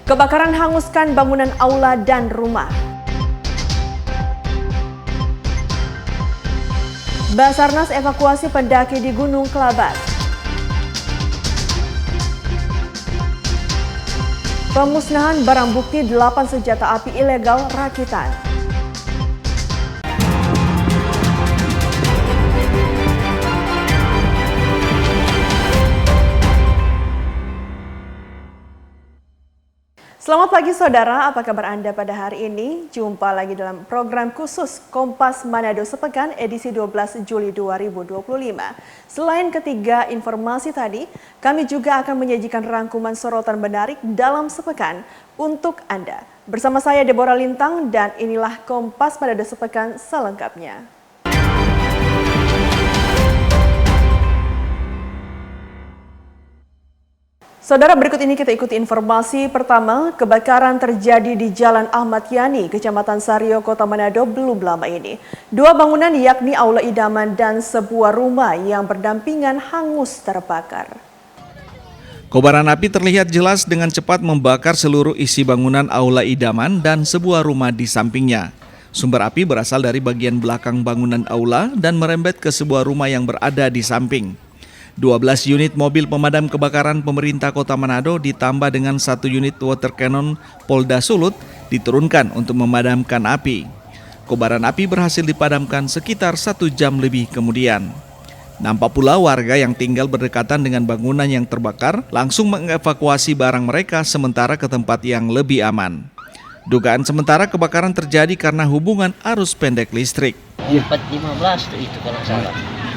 Kebakaran hanguskan bangunan aula dan rumah. Basarnas evakuasi pendaki di Gunung Kelabat. Pemusnahan barang bukti 8 senjata api ilegal rakitan. Selamat pagi saudara, apa kabar Anda pada hari ini? Jumpa lagi dalam program khusus Kompas Manado Sepekan edisi 12 Juli 2025. Selain ketiga informasi tadi, kami juga akan menyajikan rangkuman sorotan menarik dalam sepekan untuk Anda. Bersama saya Deborah Lintang dan inilah Kompas Manado Sepekan selengkapnya. Saudara, berikut ini kita ikuti informasi pertama. Kebakaran terjadi di Jalan Ahmad Yani, Kecamatan Sario, Kota Manado belum lama ini. Dua bangunan yakni Aula Idaman dan sebuah rumah yang berdampingan hangus terbakar. Kobaran api terlihat jelas dengan cepat membakar seluruh isi bangunan Aula Idaman dan sebuah rumah di sampingnya. Sumber api berasal dari bagian belakang bangunan aula dan merembet ke sebuah rumah yang berada di samping. 12 unit mobil pemadam kebakaran pemerintah Kota Manado ditambah dengan 1 unit water cannon Polda Sulut diturunkan untuk memadamkan api. Kobaran api berhasil dipadamkan sekitar 1 jam lebih kemudian. Nampak pula warga yang tinggal berdekatan dengan bangunan yang terbakar langsung mengevakuasi barang mereka sementara ke tempat yang lebih aman. Dugaan sementara kebakaran terjadi karena hubungan arus pendek listrik. 4.15 tuh itu kalau salah.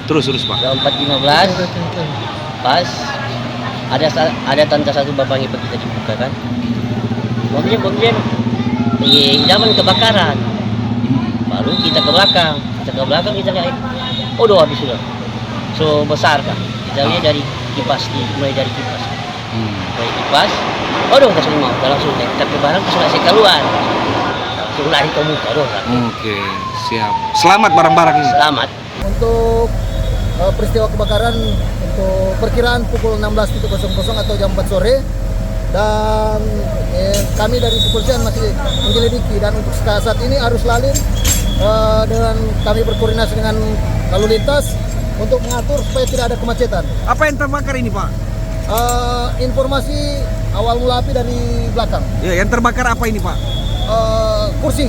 Terus Pak. 4.15 pas ada tanda satu bapak ngipet kita dibuka kan. Mobilnya idaman kebakaran. Baru kita ke belakang kita lihat. Oh, habis sudah. So besar kan. Kita lihat dari kipas mulai dari kipas. Dari kipas. Langsung mau langsung tapi barang langsung keluar. Langsung lari ke muka Oke, siap. Selamat barang-barang ini. Selamat. Untuk peristiwa kebakaran untuk perkiraan pukul 16.00 atau jam 4 sore dan kami dari kepolisian masih menyelidiki dan untuk saat ini arus lalu dengan kami berkoordinasi dengan lalu lintas untuk mengatur supaya tidak ada kemacetan. Apa yang terbakar ini, Pak? Informasi awal mula api dari belakang. Ya, yang terbakar apa ini, Pak? Kursi.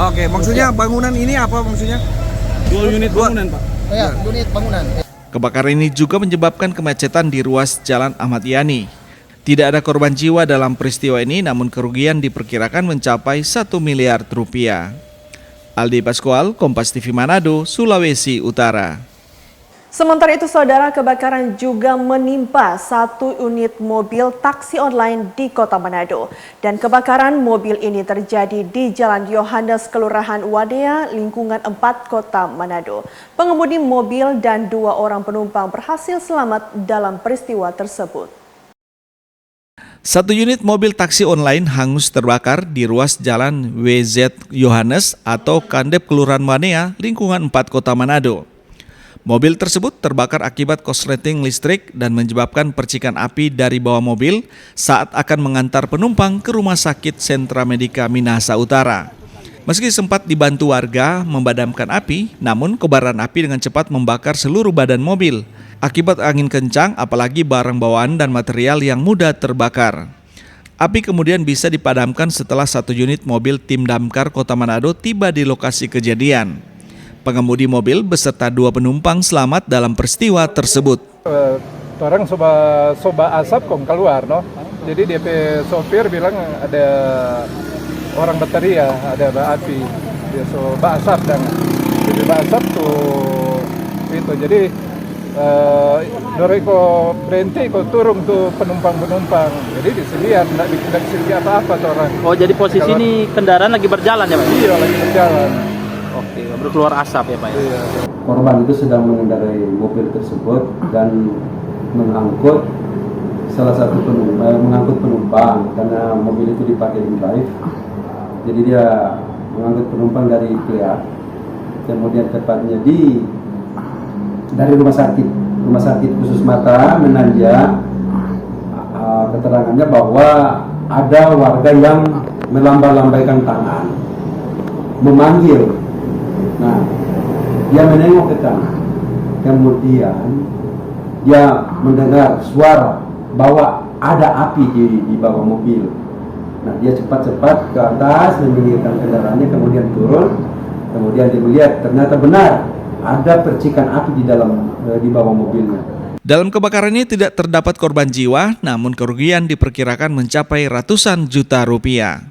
Oke, maksudnya bangunan ini apa maksudnya? 2 unit bangunan, Pak. Ya, unit bangunan. Kebakaran ini juga menyebabkan kemacetan di ruas Jalan Ahmad Yani. Tidak ada korban jiwa dalam peristiwa ini, namun kerugian diperkirakan mencapai 1 miliar rupiah. Aldi Pascual, Kompas TV Manado, Sulawesi Utara. Sementara itu, saudara, kebakaran juga menimpa 1 unit mobil taksi online di Kota Manado. Dan kebakaran mobil ini terjadi di Jalan Yohanes, Kelurahan Wadea, lingkungan 4 Kota Manado. Pengemudi mobil dan 2 orang penumpang berhasil selamat dalam peristiwa tersebut. 1 unit mobil taksi online hangus terbakar di ruas Jalan WZ Yohanes atau Kandep Kelurahan Wadea, lingkungan 4 Kota Manado. Mobil tersebut terbakar akibat korsleting listrik dan menyebabkan percikan api dari bawah mobil saat akan mengantar penumpang ke Rumah Sakit Sentra Medika Minahasa Utara. Meski sempat dibantu warga memadamkan api, namun kobaran api dengan cepat membakar seluruh badan mobil. Akibat angin kencang, apalagi barang bawaan dan material yang mudah terbakar. Api kemudian bisa dipadamkan setelah 1 unit mobil tim damkar Kota Manado tiba di lokasi kejadian. Pengemudi mobil beserta 2 penumpang selamat dalam peristiwa tersebut. Orang soba asap kok keluar, no. Jadi DP sopir bilang ada orang bateria, ada api. Dia soba asap dan jadi asap tuh itu. Jadi dari kok berhenti kok turun tuh penumpang. Jadi disediakan tidak disediakan apa-apa tuh orang. Oh, jadi posisi ini kendaraan lagi berjalan ya, Pak? Iya, lagi berjalan. Oke, baru keluar asap ya, Pak? Iya. Korban itu sedang mengendarai mobil tersebut dan mengangkut mengangkut penumpang karena mobil itu dipakai in drive. Jadi dia mengangkut penumpang dari Klea, kemudian tepatnya dari rumah sakit khusus mata menanjak keterangannya bahwa ada warga yang melambai-lambaikan tangan, memanggil. Nah, dia menengok ke kanan, kemudian dia mendengar suara bahwa ada api di bawah mobil. Nah, dia cepat-cepat ke atas meminggirkan kendaraannya, kemudian turun, kemudian dia melihat ternyata benar ada percikan api di bawah mobilnya. Dalam kebakaran ini tidak terdapat korban jiwa, namun kerugian diperkirakan mencapai ratusan juta rupiah.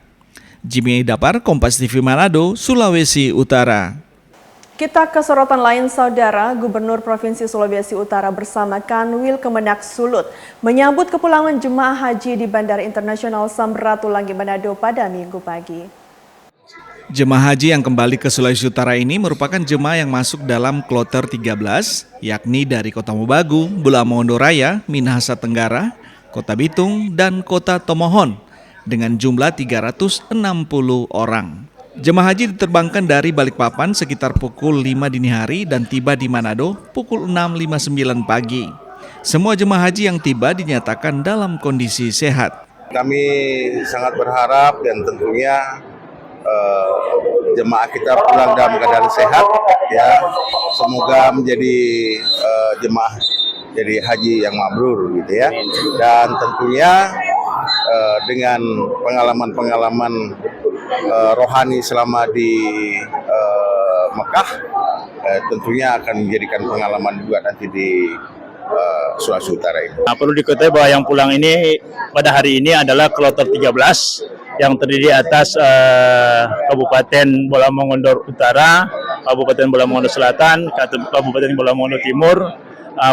Jimmy Dapar, Kompas TV Manado, Sulawesi Utara. Kita ke sorotan lain, Saudara. Gubernur Provinsi Sulawesi Utara bersama Kanwil Kemenak Sulut menyambut kepulangan jemaah haji di Bandara Internasional Samratulangi Manado pada Minggu pagi. Jemaah haji yang kembali ke Sulawesi Utara ini merupakan jemaah yang masuk dalam kloter 13, yakni dari Kota Mobagu, Bulamongondo Raya, Minahasa Tenggara, Kota Bitung, dan Kota Tomohon dengan jumlah 360 orang. Jemaah haji diterbangkan dari Balikpapan sekitar pukul 5 dini hari dan tiba di Manado pukul 6.59 pagi. Semua jemaah haji yang tiba dinyatakan dalam kondisi sehat. Kami sangat berharap dan tentunya jemaah kita pulang dalam keadaan sehat, ya. Semoga menjadi jemaah jadi haji yang mabrur gitu ya. Dan tentunya dengan pengalaman-pengalaman rohani selama di Mekah, tentunya akan menjadikan pengalaman juga nanti di Sulawesi Utara ini. Nah, perlu diketahui bahwa yang pulang ini pada hari ini adalah kloter 13 yang terdiri atas Kabupaten Bolamongondo Utara, Kabupaten Bolamongondo Selatan, Kabupaten Bolamongondo Timur,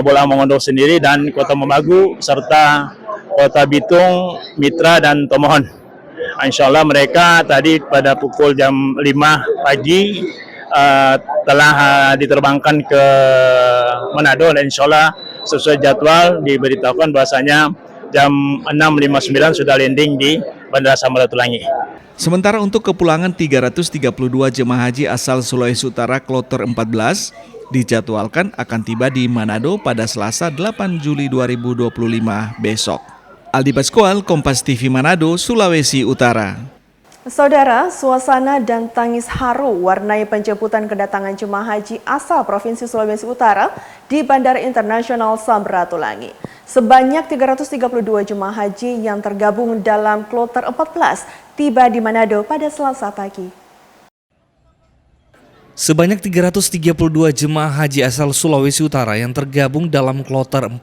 Bolamongondo sendiri, dan Kota Mobagu, serta Kota Bitung, Mitra, dan Tomohon. Insya Allah mereka tadi pada pukul jam 5 pagi telah diterbangkan ke Manado, dan insya Allah sesuai jadwal diberitahukan bahwasanya jam 6.59 sudah landing di Bandara Samratulangi. Sementara untuk kepulangan 332 jemaah haji asal Sulawesi Utara kloter 14 dijadwalkan akan tiba di Manado pada Selasa 8 Juli 2025 besok. Aldi Pascual, Kompas TV Manado, Sulawesi Utara. Saudara, suasana dan tangis haru warnai penjemputan kedatangan jemaah haji asal Provinsi Sulawesi Utara di Bandara Internasional Samratulangi. Sebanyak 332 jemaah haji yang tergabung dalam kloter 14 tiba di Manado pada Selasa pagi. Sebanyak 332 jemaah haji asal Sulawesi Utara yang tergabung dalam kloter 14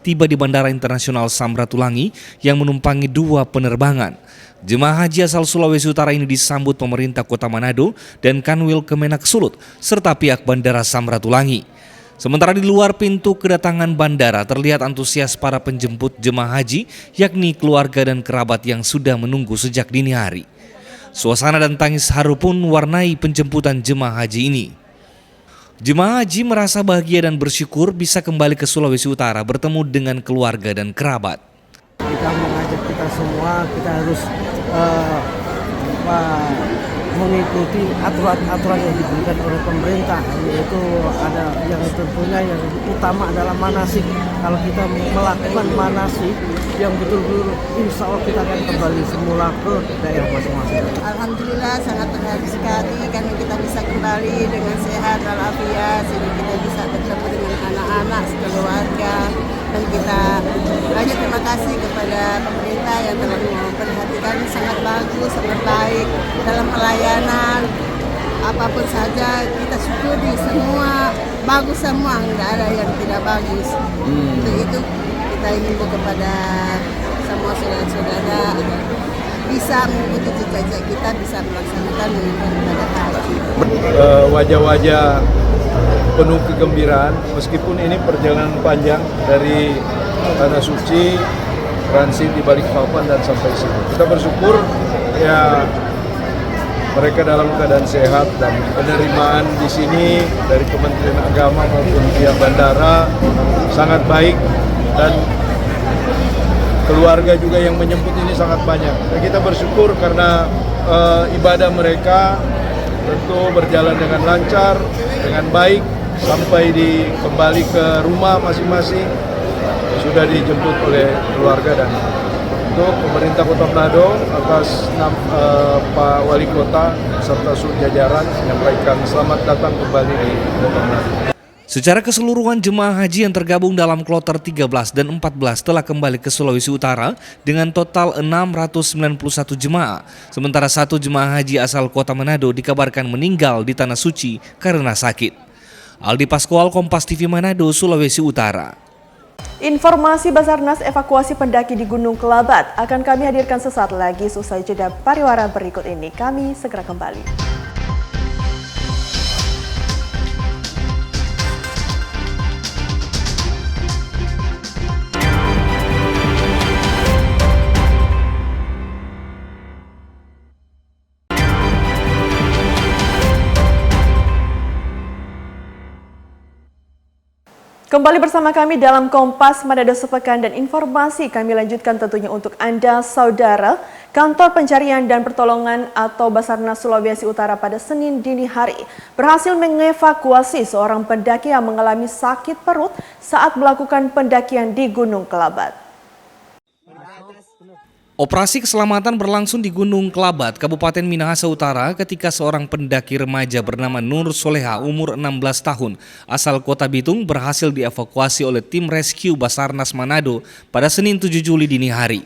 tiba di Bandara Internasional Samratulangi yang menumpangi 2 penerbangan. Jemaah haji asal Sulawesi Utara ini disambut pemerintah Kota Manado dan Kanwil Kemenak Sulut serta pihak Bandara Samratulangi. Sementara di luar pintu kedatangan bandara terlihat antusias para penjemput jemaah haji, yakni keluarga dan kerabat yang sudah menunggu sejak dini hari. Suasana dan tangis haru pun warnai penjemputan jemaah haji ini. Jemaah haji merasa bahagia dan bersyukur bisa kembali ke Sulawesi Utara bertemu dengan keluarga dan kerabat. Kita mengajak kita semua, kita harus mengikuti aturan-aturan yang diberikan oleh pemerintah, yaitu ada yang tentunya yang utama adalah manasik. Kalau kita melakukan manasik yang betul-betul, insya Allah kita akan kembali semula ke daerah masing-masing. Alhamdulillah sangat berharga sekali karena kita bisa kembali dengan sehat walafiat, sehingga kita bisa bertemu dengan anak-anak, keluarga, dan kita banyak terima kasih kepada pemerintah yang telah memperhatikan sangat bagus, sangat baik dalam pelayanan. Apapun saja kita syukuri, semua bagus semua, tidak ada yang tidak bagus. Untuk itu kita himbau kepada semua saudara-saudara agar bisa mengikuti jejak kita, bisa melaksanakan ibadah haji. Wajah-wajah penuh kegembiraan meskipun ini perjalanan panjang dari Tanah Suci, transit di Balikpapan dan sampai sini. Kita bersyukur ya mereka dalam keadaan sehat dan penerimaan di sini dari Kementerian Agama maupun pihak bandara sangat baik, dan keluarga juga yang menyambut ini sangat banyak. Dan kita bersyukur karena ibadah mereka tentu berjalan dengan lancar, dengan baik, sampai kembali ke rumah masing-masing sudah dijemput oleh keluarga dan untuk pemerintah Kota Manado atas Pak Wali Kota serta seluruh jajaran menyampaikan selamat datang kembali di Kota Manado. Secara keseluruhan jemaah haji yang tergabung dalam kloter 13 dan 14 telah kembali ke Sulawesi Utara dengan total 691 jemaah. Sementara 1 jemaah haji asal Kota Manado dikabarkan meninggal di Tanah Suci karena sakit. Aldi Paskual, Kompas TV Manado, Sulawesi Utara. Informasi Basarnas evakuasi pendaki di Gunung Kelabat akan kami hadirkan sesaat lagi seusai jeda pariwara berikut ini. Kami segera kembali. Kembali bersama kami dalam Kompas Manado Sepekan dan informasi kami lanjutkan tentunya untuk Anda saudara. Kantor Pencarian dan Pertolongan atau Basarnas Sulawesi Utara pada Senin dini hari berhasil mengevakuasi seorang pendaki yang mengalami sakit perut saat melakukan pendakian di Gunung Kelabat. Operasi keselamatan berlangsung di Gunung Kelabat, Kabupaten Minahasa Utara ketika seorang pendaki remaja bernama Nur Soleha umur 16 tahun asal Kota Bitung berhasil dievakuasi oleh tim rescue Basarnas Manado pada Senin 7 Juli dini hari.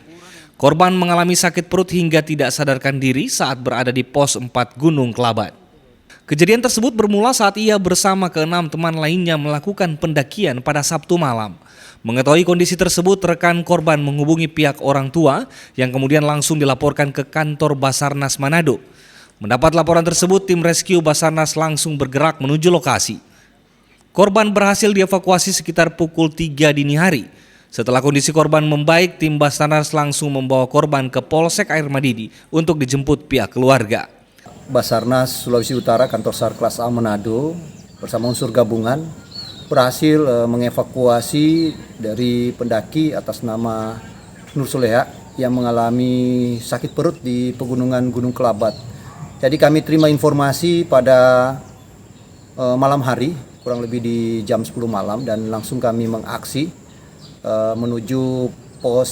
Korban mengalami sakit perut hingga tidak sadarkan diri saat berada di pos 4 Gunung Kelabat. Kejadian tersebut bermula saat ia bersama ke-6 teman lainnya melakukan pendakian pada Sabtu malam. Mengetahui kondisi tersebut, rekan korban menghubungi pihak orang tua yang kemudian langsung dilaporkan ke kantor Basarnas Manado. Mendapat laporan tersebut, tim rescue Basarnas langsung bergerak menuju lokasi. Korban berhasil dievakuasi sekitar pukul 3 dini hari. Setelah kondisi korban membaik, tim Basarnas langsung membawa korban ke Polsek Air Madidi untuk dijemput pihak keluarga. Basarnas Sulawesi Utara Kantor SAR Kelas A Manado bersama unsur gabungan berhasil mengevakuasi dari pendaki atas nama Nur Soleha yang mengalami sakit perut di pegunungan Gunung Kelabat. Jadi kami terima informasi pada malam hari, kurang lebih di jam 10 malam, dan langsung kami mengaksi menuju pos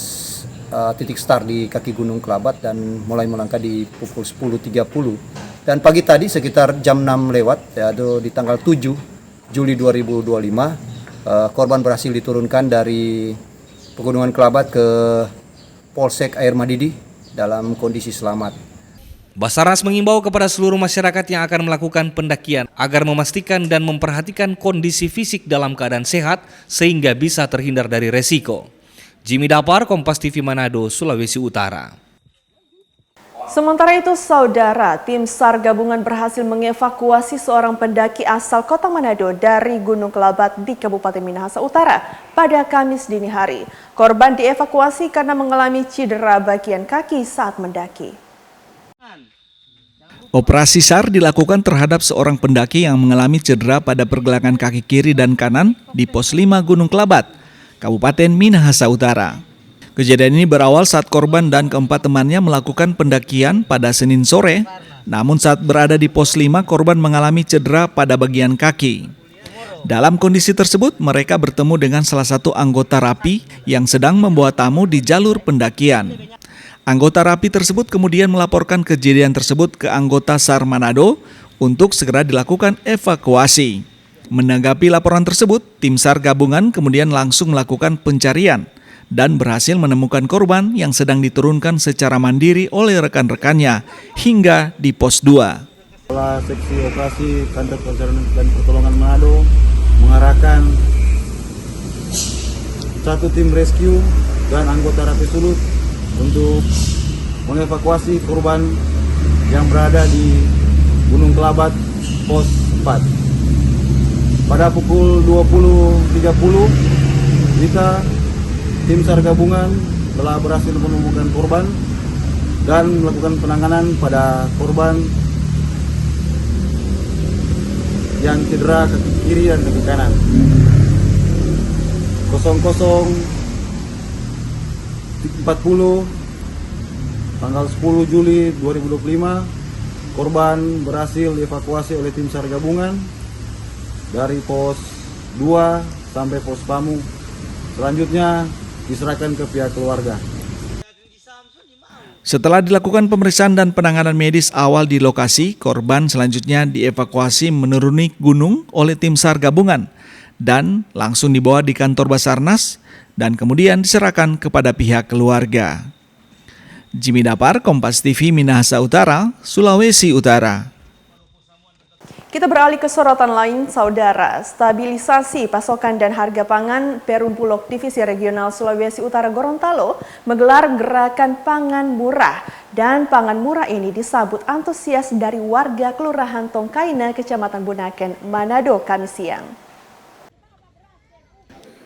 titik start di kaki Gunung Kelabat dan mulai melangkah di pukul 10.30. Dan pagi tadi sekitar jam 6 lewat, yaitu di tanggal 7 Juli 2025, korban berhasil diturunkan dari Pegunungan Kelabat ke Polsek Air Madidi dalam kondisi selamat. Basarnas mengimbau kepada seluruh masyarakat yang akan melakukan pendakian agar memastikan dan memperhatikan kondisi fisik dalam keadaan sehat sehingga bisa terhindar dari resiko. Jimmy Dapar, Kompas TV Manado, Sulawesi Utara. Sementara itu, saudara, tim SAR gabungan berhasil mengevakuasi seorang pendaki asal Kota Manado dari Gunung Kelabat di Kabupaten Minahasa Utara pada Kamis dini hari. Korban dievakuasi karena mengalami cedera bagian kaki saat mendaki. Operasi SAR dilakukan terhadap seorang pendaki yang mengalami cedera pada pergelangan kaki kiri dan kanan di pos 5 Gunung Kelabat, Kabupaten Minahasa Utara. Kejadian ini berawal saat korban dan keempat temannya melakukan pendakian pada Senin sore, namun saat berada di pos 5 korban mengalami cedera pada bagian kaki. Dalam kondisi tersebut, mereka bertemu dengan salah satu anggota RAPI yang sedang membawa tamu di jalur pendakian. Anggota RAPI tersebut kemudian melaporkan kejadian tersebut ke anggota SAR Manado untuk segera dilakukan evakuasi. Menanggapi laporan tersebut, tim SAR gabungan kemudian langsung melakukan pencarian dan berhasil menemukan korban yang sedang diturunkan secara mandiri oleh rekan-rekannya hingga di pos 2. Kepala Seksi Operasi Kantor Pencarian dan Pertolongan Manado mengarahkan satu tim rescue dan anggota RAPI Sulut untuk mengevakuasi korban yang berada di Gunung Kelabat pos 4. Pada pukul 20.30 kita tim SAR gabungan telah berhasil menemukan korban dan melakukan penanganan pada korban yang cedera kaki kiri dan kaki kanan. 00.40 tanggal 10 Juli 2025, korban berhasil dievakuasi oleh tim SAR gabungan dari pos 2 sampai pos Pamu. Selanjutnya diserahkan ke pihak keluarga. Setelah dilakukan pemeriksaan dan penanganan medis awal di lokasi, korban selanjutnya dievakuasi menuruni gunung oleh tim SAR gabungan dan langsung dibawa di kantor Basarnas dan kemudian diserahkan kepada pihak keluarga. Jimmy Dapar, Kompas TV, Minahasa Utara, Sulawesi Utara. Kita beralih ke sorotan lain, Saudara. Stabilisasi pasokan dan harga pangan Perum Bulog Divisi Regional Sulawesi Utara Gorontalo menggelar gerakan pangan murah. Dan pangan murah ini disambut antusias dari warga Kelurahan Tongkaina, Kecamatan Bunaken, Manado, Kamis siang.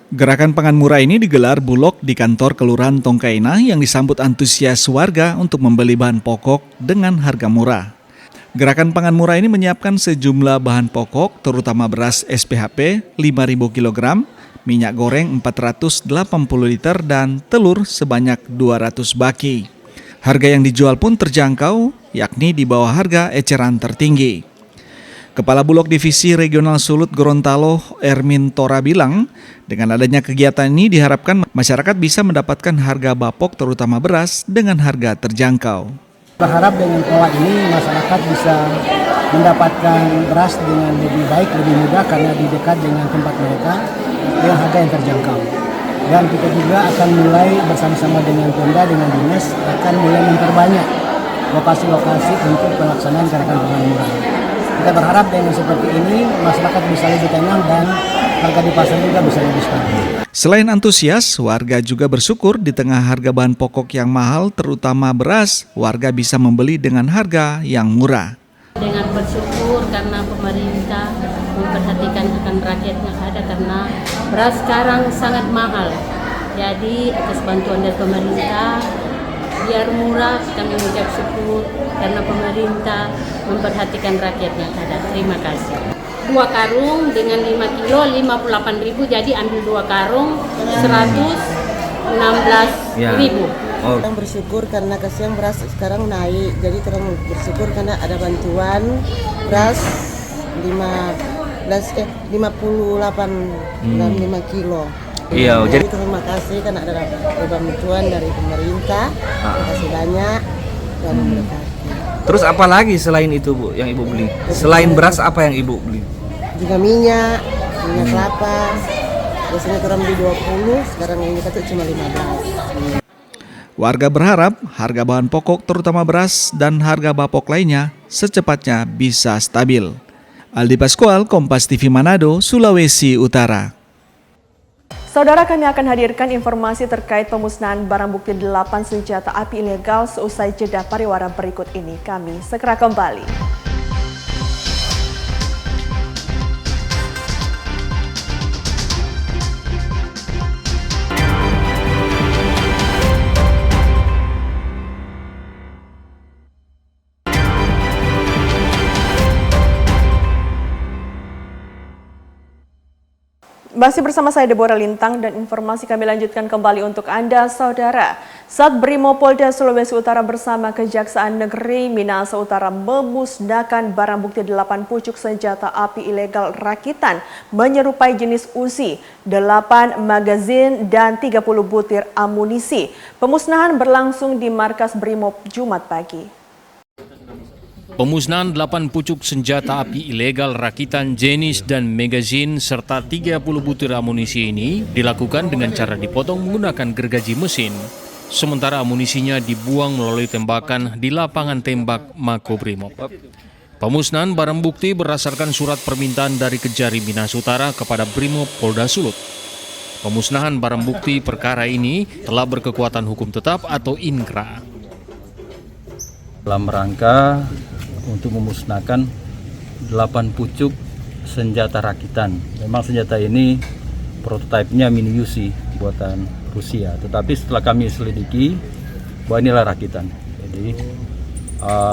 Gerakan pangan murah ini digelar Bulog di kantor Kelurahan Tongkaina yang disambut antusias warga untuk membeli bahan pokok dengan harga murah. Gerakan pangan murah ini menyiapkan sejumlah bahan pokok terutama beras SPHP 5.000 kg, minyak goreng 480 liter dan telur sebanyak 200 baki. Harga yang dijual pun terjangkau, yakni di bawah harga eceran tertinggi. Kepala Bulog Divisi Regional Sulut Gorontalo Ermin Tora bilang, dengan adanya kegiatan ini diharapkan masyarakat bisa mendapatkan harga bapok terutama beras dengan harga terjangkau. Berharap dengan pola ini masyarakat bisa mendapatkan beras dengan lebih baik, lebih mudah karena di dekat dengan tempat mereka dengan harga yang terjangkau. Dan kita juga akan mulai bersama-sama dengan Pemda, dengan Dinas akan mulai memperbanyak lokasi-lokasi untuk pelaksanaan gerakan pangan murah. Kita berharap dengan seperti ini masyarakat bisa lebih tenang dan harga di pasar juga bisa lebih stabil. Selain antusias, warga juga bersyukur di tengah harga bahan pokok yang mahal, terutama beras, warga bisa membeli dengan harga yang murah. Dengan bersyukur karena pemerintah memperhatikan akan rakyatnya ada karena beras sekarang sangat mahal. Jadi atas bantuan dari pemerintah biar murah, kami mengucap syukur karena pemerintah memperhatikan rakyatnya ada. Terima kasih. 2 karung dengan 5 kilo 58.000, jadi ambil 2 karung 116.000. Kita bersyukur karena kasihan beras sekarang naik, jadi kita bersyukur karena ada bantuan beras 58 dan 5 kilo. Iya, jadi terima kasih karena ada bantuan dari pemerintah. Terima kasih banyak dan memberkati. Terus apa lagi selain itu, Bu, yang Ibu beli? Selain beras apa yang Ibu beli? Juga minyak kelapa. Biasanya kurang di 20, sekarang ini kata cuma 15. Warga berharap harga bahan pokok terutama beras dan harga bapok lainnya secepatnya bisa stabil. Aldi Pascual, Kompas TV Manado, Sulawesi Utara. Saudara, kami akan hadirkan informasi terkait pemusnahan barang bukti 8 senjata api ilegal seusai jeda pariwara berikut ini. Kami segera kembali. Masih bersama saya Deborah Lintang dan informasi kami lanjutkan kembali untuk Anda, Saudara. Saat Brimopolda Sulawesi Utara bersama Kejaksaan Negeri Minahasa Utara memusnahkan barang bukti 8 pucuk senjata api ilegal rakitan menyerupai jenis Uzi, 8 magazin dan 30 butir amunisi. Pemusnahan berlangsung di markas Brimob Jumat pagi. Pemusnahan 8 pucuk senjata api ilegal rakitan jenis dan magazin serta 30 butir amunisi ini dilakukan dengan cara dipotong menggunakan gergaji mesin. Sementara amunisinya dibuang melalui tembakan di lapangan tembak Makobrimob. Pemusnahan barang bukti berdasarkan surat permintaan dari Kejari Minahasa Utara kepada Brimob Polda Sulut. Pemusnahan barang bukti perkara ini telah berkekuatan hukum tetap atau INKRA. Dalam rangka untuk memusnahkan 8 pucuk senjata rakitan. Memang senjata ini prototipenya mini Uzi buatan Rusia, tetapi setelah kami selidiki bahwa inilah rakitan. Jadi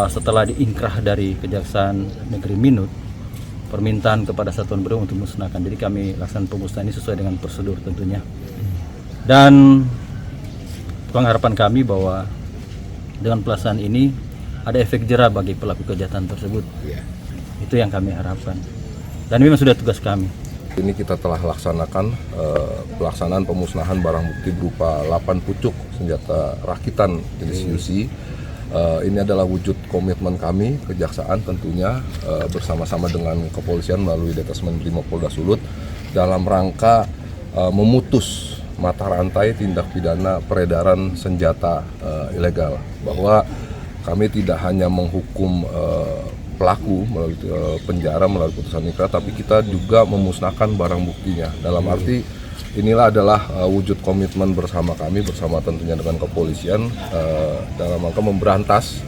setelah diinkrah dari Kejaksaan Negeri Minut, permintaan kepada Satuan Brimob untuk memusnahkan. Jadi kami laksanakan pemusnahan ini sesuai dengan prosedur tentunya. Dan pengharapan kami bahwa dengan pelaksanaan ini ada efek jera bagi pelaku kejahatan tersebut. Itu yang kami harapkan. Dan memang sudah tugas kami. Ini kita telah laksanakan pelaksanaan pemusnahan barang bukti berupa 8 pucuk senjata rakitan jenis UC. Ini adalah wujud komitmen kami, Kejaksaan tentunya bersama-sama dengan Kepolisian melalui Detasmen Brimopolda Sulut dalam rangka memutus mata rantai tindak pidana peredaran senjata ilegal. Bahwa kami tidak hanya menghukum pelaku melalui penjara melalui putusan ikrah, tapi kita juga memusnahkan barang buktinya. Dalam arti inilah adalah wujud komitmen bersama kami, bersama tentunya dengan kepolisian dalam rangka memberantas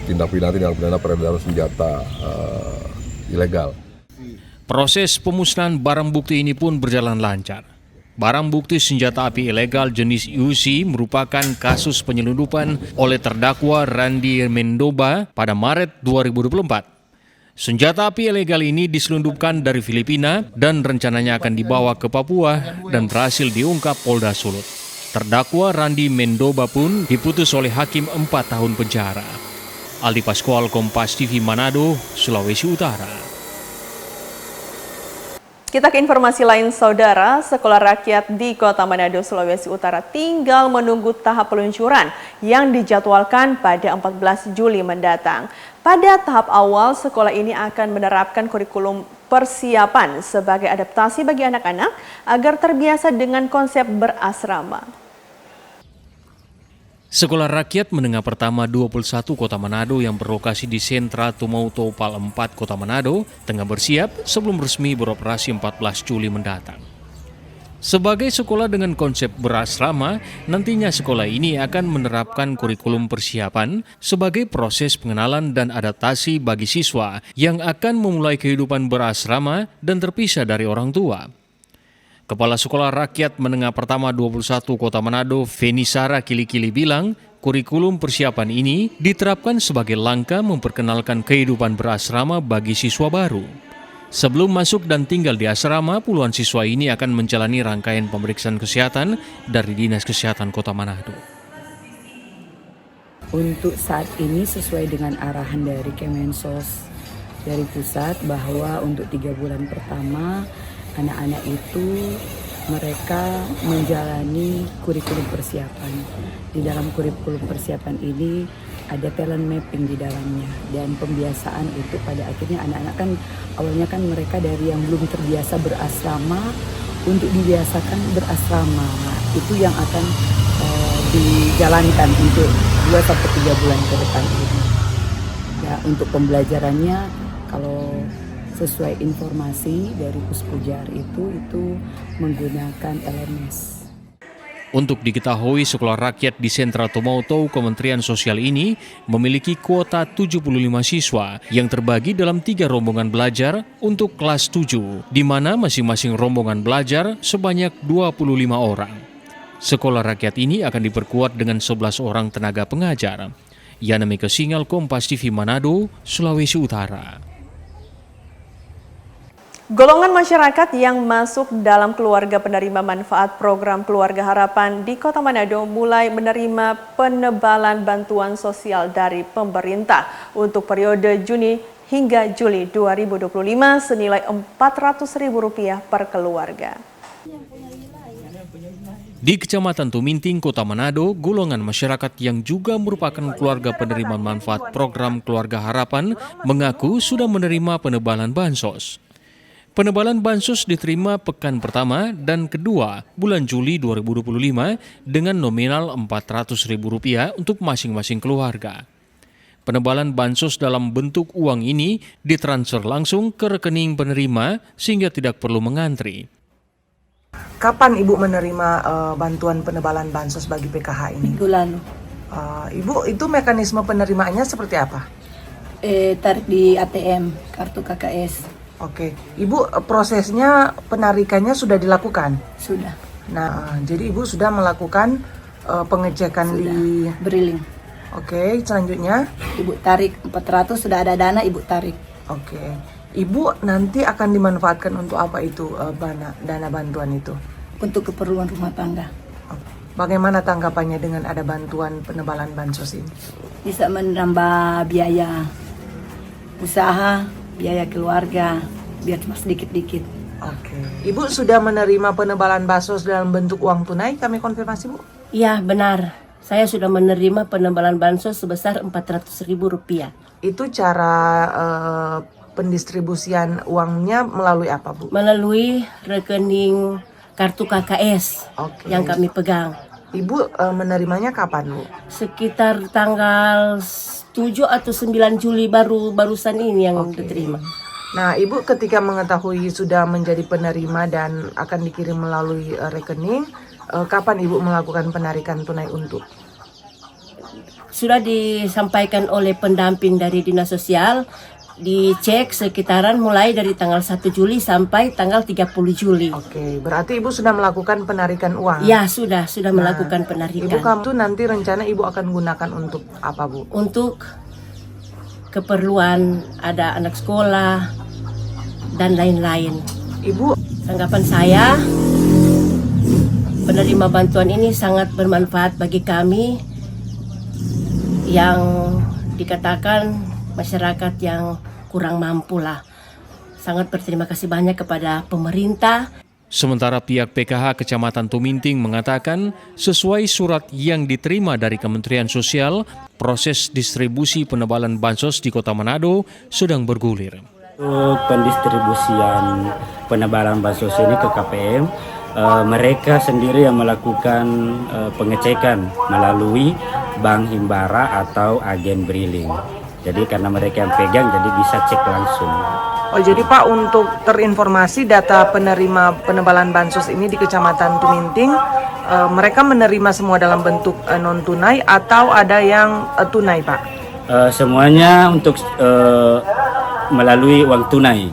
tindak pidana peredaran senjata ilegal. Proses pemusnahan barang bukti ini pun berjalan lancar. Barang bukti senjata api ilegal jenis UC merupakan kasus penyelundupan oleh terdakwa Randy Mendoba pada Maret 2024. Senjata api ilegal ini diselundupkan dari Filipina dan rencananya akan dibawa ke Papua dan berhasil diungkap Polda Sulut. Terdakwa Randy Mendoba pun diputus oleh hakim 4 tahun penjara. Aldi Pascual, Kompas TV Manado, Sulawesi Utara. Kita ke informasi lain, Saudara. Sekolah rakyat di Kota Manado, Sulawesi Utara tinggal menunggu tahap peluncuran yang dijadwalkan pada 14 Juli mendatang. Pada tahap awal, sekolah ini akan menerapkan kurikulum persiapan sebagai adaptasi bagi anak-anak agar terbiasa dengan konsep berasrama. Sekolah Rakyat Menengah Pertama 21 Kota Manado yang berlokasi di Sentra Tumauto Pal 4 Kota Manado tengah bersiap sebelum resmi beroperasi 14 Juli mendatang. Sebagai sekolah dengan konsep berasrama, nantinya sekolah ini akan menerapkan kurikulum persiapan sebagai proses pengenalan dan adaptasi bagi siswa yang akan memulai kehidupan berasrama dan terpisah dari orang tua. Kepala Sekolah Rakyat Menengah Pertama 21 Kota Manado, Fenisara Kili-Kili bilang, kurikulum persiapan ini diterapkan sebagai langkah memperkenalkan kehidupan berasrama bagi siswa baru. Sebelum masuk dan tinggal di asrama, puluhan siswa ini akan menjalani rangkaian pemeriksaan kesehatan dari Dinas Kesehatan Kota Manado. Untuk saat ini sesuai dengan arahan dari Kemensos dari pusat bahwa untuk 3 bulan pertama anak-anak itu mereka menjalani kurikulum persiapan. Di dalam kurikulum persiapan ini ada talent mapping di dalamnya dan pembiasaan itu pada akhirnya anak-anak kan awalnya kan mereka dari yang belum terbiasa berasrama untuk dibiasakan berasrama. Itu yang akan dijalankan untuk 2-3 bulan ke depan ini. Ya, untuk pembelajarannya kalau sesuai informasi dari Puspujar itu menggunakan LMS. Untuk diketahui, Sekolah Rakyat di Sentra Tumauto Kementerian Sosial ini memiliki kuota 75 siswa yang terbagi dalam 3 rombongan belajar untuk kelas 7, di mana masing-masing rombongan belajar sebanyak 25 orang. Sekolah Rakyat ini akan diperkuat dengan 11 orang tenaga pengajar. Yana Mika Singal, Kompas TV Manado, Sulawesi Utara. Golongan masyarakat yang masuk dalam keluarga penerima manfaat program Keluarga Harapan di Kota Manado mulai menerima penebalan bantuan sosial dari pemerintah untuk periode Juni hingga Juli 2025 senilai Rp400.000 per keluarga. Di Kecamatan Tuminting, Kota Manado, golongan masyarakat yang juga merupakan keluarga penerima manfaat program Keluarga Harapan mengaku sudah menerima penebalan bansos. Penebalan bansos diterima pekan pertama dan kedua bulan Juli 2025 dengan nominal Rp400.000 untuk masing-masing keluarga. Penebalan bansos dalam bentuk uang ini ditransfer langsung ke rekening penerima sehingga tidak perlu mengantri. Kapan Ibu menerima bantuan penebalan bansos bagi PKH ini? Minggu lalu. Ibu, itu mekanisme penerimaannya seperti apa? Tarik di ATM, kartu KKS. Oke, Ibu, prosesnya penarikannya sudah dilakukan? Sudah. Nah, jadi Ibu sudah melakukan pengecekan sudah. Di Briling. Oke, selanjutnya? Ibu tarik 400, sudah ada dana, Ibu tarik. Oke. Ibu nanti akan dimanfaatkan untuk apa itu dana bantuan itu? Untuk keperluan rumah tangga. Bagaimana tanggapannya dengan ada bantuan penebalan bansos ini? Bisa menambah biaya usaha, biaya keluarga, biar cuma sedikit-dikit. Oke. Ibu sudah menerima penebalan bansos dalam bentuk uang tunai? Kami konfirmasi, Bu. Ya, benar. Saya sudah menerima penebalan bansos sebesar Rp400.000. Itu cara pendistribusian uangnya melalui apa, Bu? Melalui rekening kartu KKS yang kami pegang. Ibu menerimanya kapan, Bu? Sekitar tanggal 7 atau 9 Juli barusan ini yang diterima. Nah, Ibu ketika mengetahui sudah menjadi penerima dan akan dikirim melalui rekening, kapan Ibu melakukan penarikan tunai untuk? Sudah disampaikan oleh pendamping dari Dinas Sosial, dicek sekitaran mulai dari tanggal 1 Juli sampai tanggal 30 Juli. Oke, berarti Ibu sudah melakukan penarikan uang? Ya, sudah melakukan penarikan. Ibu kamu nanti rencana Ibu akan gunakan untuk apa, Bu? Untuk keperluan ada anak sekolah dan lain-lain. Ibu, tanggapan saya, penerima bantuan ini sangat bermanfaat bagi kami yang dikatakan masyarakat yang kurang mampu lah. Sangat berterima kasih banyak kepada pemerintah. Sementara pihak PKH Kecamatan Tuminting mengatakan sesuai surat yang diterima dari Kementerian Sosial, proses distribusi penebalan bansos di Kota Manado sedang bergulir. Untuk pendistribusian penebalan bansos ini ke KPM, mereka sendiri yang melakukan pengecekan melalui Bank Himbara atau agen briling. Jadi karena mereka yang pegang, jadi bisa cek langsung. Oh, jadi Pak, untuk terinformasi data penerima penebalan bansos ini di Kecamatan Tuminting, mereka menerima semua dalam bentuk non tunai atau ada yang tunai, Pak? Semuanya untuk melalui uang tunai.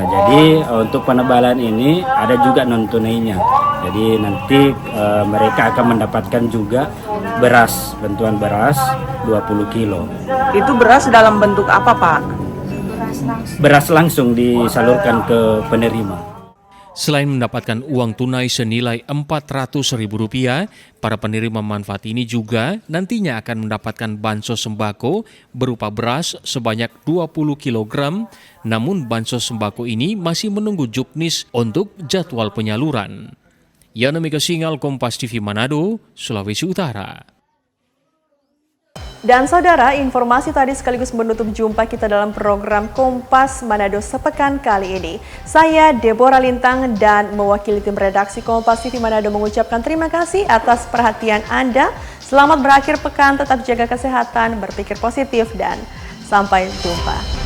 Jadi untuk penebalan ini ada juga non tunainya. Jadi nanti mereka akan mendapatkan juga beras, bantuan beras 20 kilo. Itu beras dalam bentuk apa, Pak? Beras langsung disalurkan ke penerima. Selain mendapatkan uang tunai senilai Rp400.000, para penerima manfaat ini juga nantinya akan mendapatkan bansos sembako berupa beras sebanyak 20 kg. Namun bansos sembako ini masih menunggu juknis untuk jadwal penyaluran. Yana Mega Singal, Kompas TV Manado, Sulawesi Utara. Dan saudara, informasi tadi sekaligus menutup jumpa kita dalam program Kompas Manado sepekan kali ini. Saya Deborah Lintang dan mewakili tim redaksi Kompas TV Manado mengucapkan terima kasih atas perhatian Anda. Selamat berakhir pekan, tetap jaga kesehatan, berpikir positif, dan sampai jumpa.